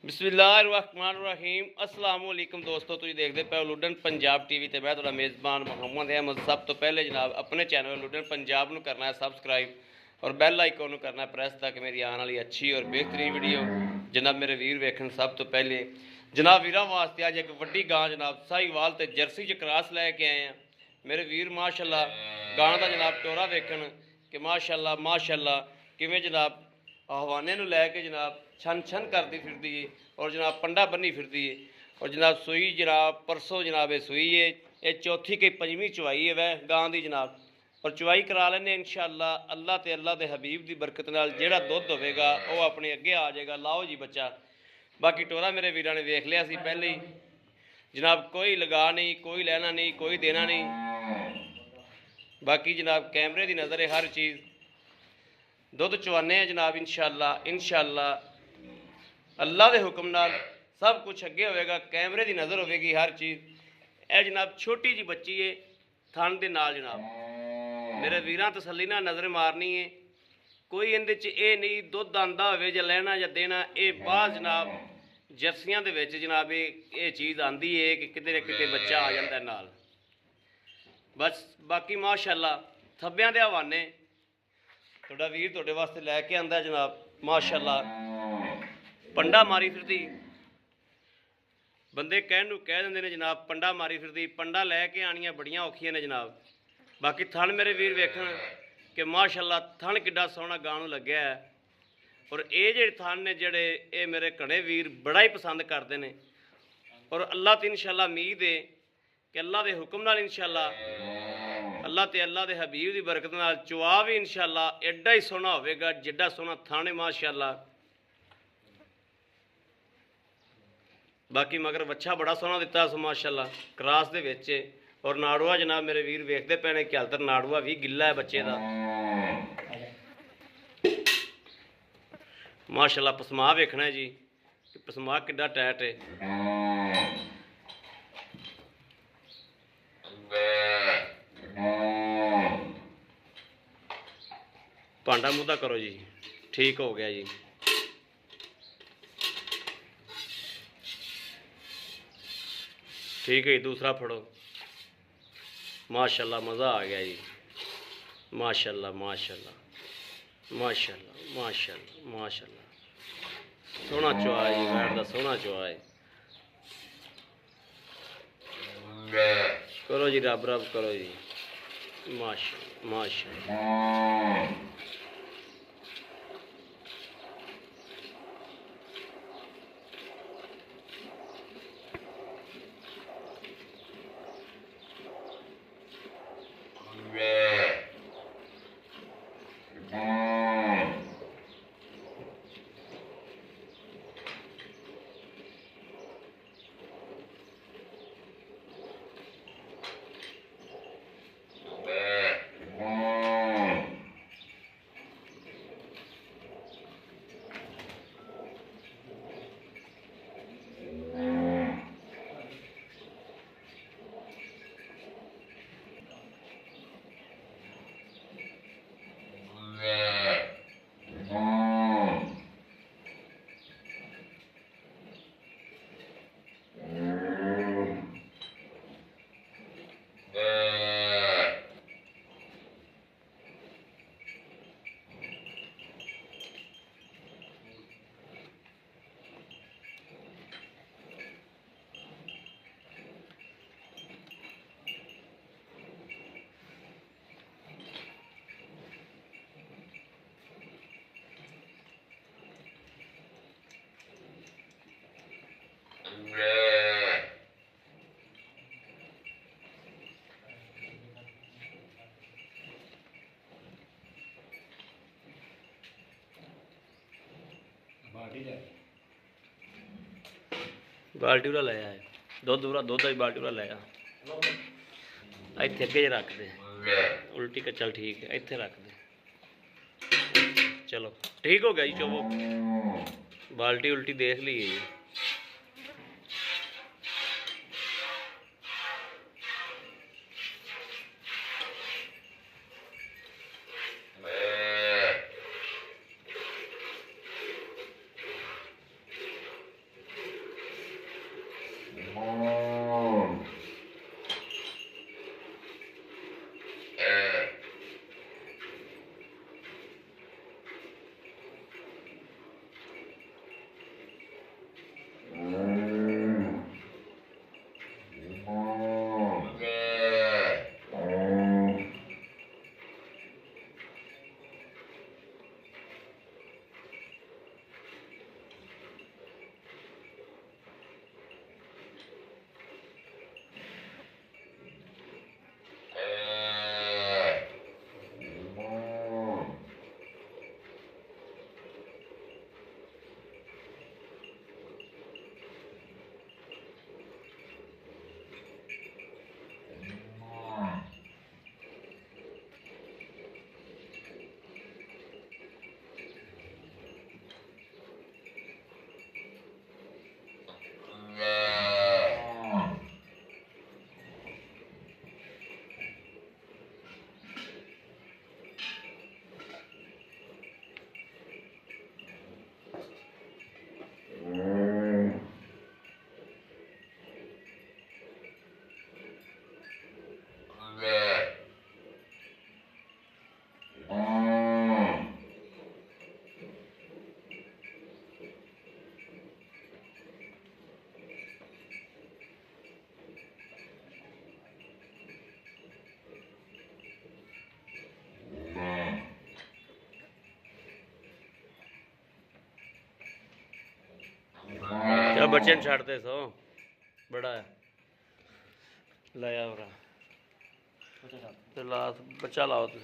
बिस्मिल्लाहिर्रहमानिर्रहीम अस्सलाम वालेकुम दोस्तों, तुम देखते पे लुडन पंजाब टीवी ते मैं तुहाडा मेज़बान मुहम्मद अहमद। सब तो पहले जनाब अपने चैनल लुडन पंजाब नूं करना है सबसक्राइब और बैल आइकन नूं करना है प्रेस ताकि मेरी आने वाली अच्छी और बेहतरीन वीडियो जनाब मेरे वीर वेखण। सब तो पहले जनाब वीरां वास्ते अज एक वड्डी गां जनाब साहीवाल ते जर्सी च क्रॉस लैके आए हैं मेरे वीर। माशाअल्लाह गां दा जनाब टोरा वेखण कि माशाअल्लाह माशाअल्लाह किवें जनाब आहवाने नूं लैके जनाब छन छन करती फिरदी है और जनाब पंडा बन्नी फिरदी है। और जनाब सूई जनाब परसों जनाब ये सूई है, ये चौथी के पंजवीं चवाई है वह गां दी जनाब। और चवाई करा लेने इंशाअल्लाह अल्लाह ते अल्लाह दे हबीब दी बरकत नाल जेड़ा दुध होवेगा वह अपने अगे आ जाएगा। लाओ जी बच्चा। बाकी टोरा मेरे वीरां ने वेख लिया सी पहले ही जनाब, कोई लगा नहीं, कोई लेना नहीं, कोई देना नहीं। बाकी जनाब कैमरे की नज़र है हर चीज़। दुध चवाने जनाब इंशाअल्लाह इंशाअल्लाह अल्लाह के हुक्म नाल सब कुछ अगे होएगा, कैमरे की नज़र होगी हर चीज़। यह जनाब छोटी जी बच्ची है थन के नाल जनाब मेरे वीरां तसल्ली नाल नज़र मारनी है। कोई इहदे च ये नहीं दुध आंदा होवे जां लेना जां देना, ये बाहर जनाब जर्सियां दे विच जनाब ये चीज़ आंदी है कि किते न किते बच्चा आ जाता है नाल बस। बाकी माशाअल्लाह थब्बियां दे हवाने थोड़ा वीर थोड़े वास्ते लैके आंदा जनाब। माशाअल्लाह पंडा मारी फिरदी, बंदे कहन नूं कह दिंदे ने जनाब पंडा मारी फिरदी, पंडा लैके आनियां बड़ियां औखियां ने जनाब। बाकी थन मेरे वीर वेखण कि माशाअल्लाह थन किड्डा सोहना गां नूं लग्या है। और ये जे थन ने जेड़े ये मेरे घणे वीर बड़ा ही पसंद करते हैं। और अल्लाह ते इंशाअल्लाह उम्मीद है कि अल्लाह के हुक्म नाल इंशाअल्लाह अल्लाह ते अल्लाह के हबीब की बरकत नाल चुआ भी इंशाअल्लाह एडा ही सोहना होवेगा जिड्डा सोहना थन है माशाअल्लाह। बाकी मगर बच्चा बड़ा सोहना दिता सो माशाअल्लाह क्रॉस दे विच। और नाड़ुआ जनाब मेरे वीर वेखते पे ने कि हाल तक नाड़ुआ भी गिला है बच्चे का माशाअल्लाह। पसमा वेखना है जी कि पसमा किड्डा टाइट है। भांडा मुद्दा करो जी, ठीक हो गया जी। ठीक है जी, दूसरा फड़ो। माशाअल्लाह मज़ा आ गया जी। माशाअल्लाह माशाअल्लाह माशाअल्लाह माशाअल्लाह माशाअल्लाह सोहना चुआ जी, बैठ दा सोहना चुआ है। करो जी रब रब करो जी। माशाअल्लाह माशाअल्लाह बाल्टी वाला लाया है दुध वाला दुध आई बाल्टी वाला लाया इतने अगे रख दे उल्टी का चल ठीक है इतने रख दे। चलो ठीक हो गया जी। चलो बाल्टी उल्टी देख ली है जी। चल बच्चे छड़ते सो बड़ा है लाया हो ला बच्चा लाओ तुम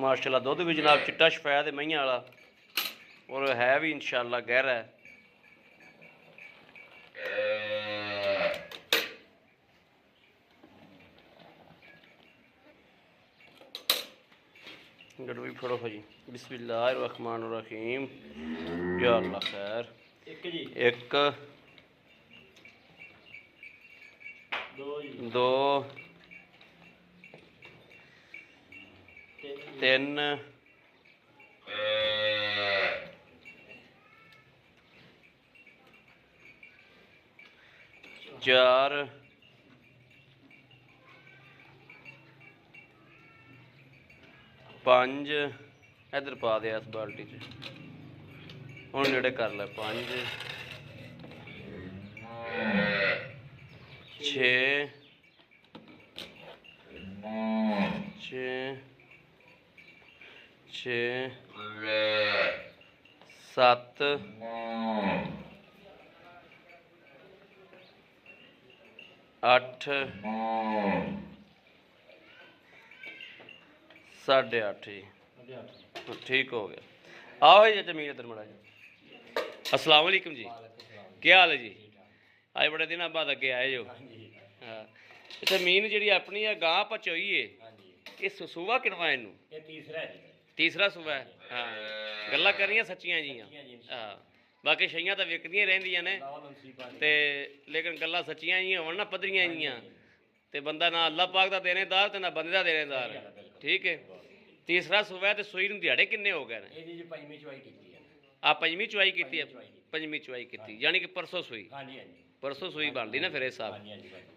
माशाल्लाह दुध भी जनाब चिट्टा शफैद है महियां वाला और है भी इंशाल्लाह गहरा है। गड़वी फड़ो जी बिस्मिल्लाहिर्रहमानिर्रहीम या अल्लाह खैर एक दो तीन चार पांच इधर पा दे इस बाल्टी च हुण नेड़े कर ले पांच छे छे छे सत्त अठ साढ़े अठ जी ठीक हो गया। आओ जी जमीन इधर मड़ा जी अस्सलाम वालेकुम जी क्या हाल है जी अज बड़े दिन बाद अगे आए जो हाँ जमीन जी अपनी है गां आप चोई है ये सूबा किनवा इनू तीसरा सूबा है हाँ गल्लां करियां सच्चियां जियां हाँ बाकी छइयां तो विकदियां रहिंदियां ने ते लेकिन गल्लां सच्चियां जियां होण ना पद्धरियां जियां ते बंदा ना अल्लाह पाक दा देनेदार ते ना बंदे दा देनेदार ठीक है। तीसरा सूबा है ते सूई नूं दिहाड़े किन्ने हो गए ने आ पंजवीं चुआई की पंजवीं चुआई की यानी कि परसों सूई परसों सूई बनती ना फिर हिसाब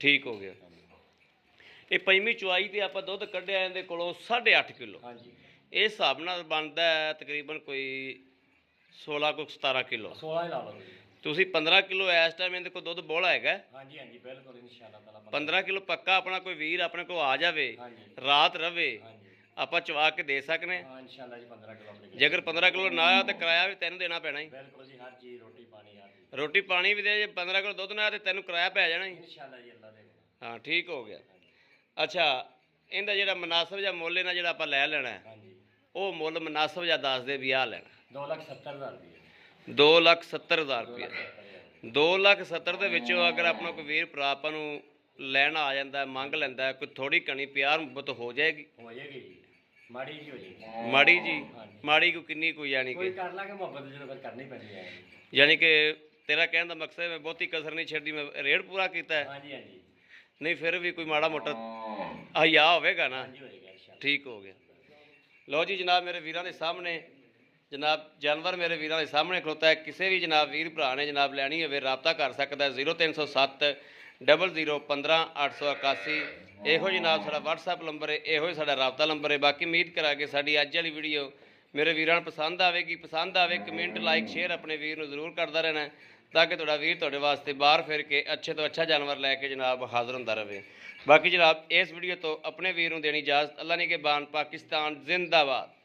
ठीक हो गया। ये पंजवीं चुआई तो आप दुध कढ़िया इहदे कोलों 8.5 किलो इस हिसाब नाल बनता है तकरीबन कोई 16 को 17 किलो 15 किलो इस टाइम इहदे कोल दुध बोला है 15 किलो पक्का अपना कोई वीर अपने को आ जाए रात रवे आप चवा के दे सकने जे अगर 15 किलो ना आया तो किराया भी तेन देना पैना ही रोटी पानी भी दे 15 किलो दुध ना आया तो तेन किराया पै जाना ही हाँ ठीक हो गया। अच्छा इनका जो मुनासिब या मुल इन्हें जो आप लै लेना है वो मुल मुनासिब या दस दे भी आ लेना 2,70,000 रुपया 2,70,000 के विचों अगर अपना कोई वीर भरा आपां नूं लैना आ जाता है मंग लैंदा है कोई थोड़ी कनी प्यार मुहब्बत हो जाएगी माड़ी जी माड़ी को किन्नी कोई यानी कि तेरा कहने का मकसद मैं बहुती कसर नहीं छड्डी मैं रेट पूरा किया है नहीं फिर भी कोई माड़ा मोटा हया होगा ना ठीक हो गया। लो जी जनाब मेरे वीरां दे सामने जनाब जानवर मेरे वीरां दे सामने खलोता है किसी भी जनाब वीर भरा ने जनाब लैनी हो रबता कर सकता है 0307 00 15 881 इहो जनाब साडा WhatsApp नंबर है इहो ही साडा रबता नंबर है। बाकी उम्मीद करा कि साडी अज वाली वीडियो मेरे वीरां नूं पसंद आवेगी पसंद आवे कमेंट लाइक शेयर अपने वीर नूं जरूर करता रहना ताकि तुहाडा वीर तुहाडे वास्ते बाहर फिर के अच्छे तो अच्छा जानवर लैके जनाब हाज़र होंदा रहे। बाकी जनाब इस वीडियो तो अपने वीर नूं देनी इजाज़त अल्लाह ने के बान पाकिस्तान जिंदाबाद।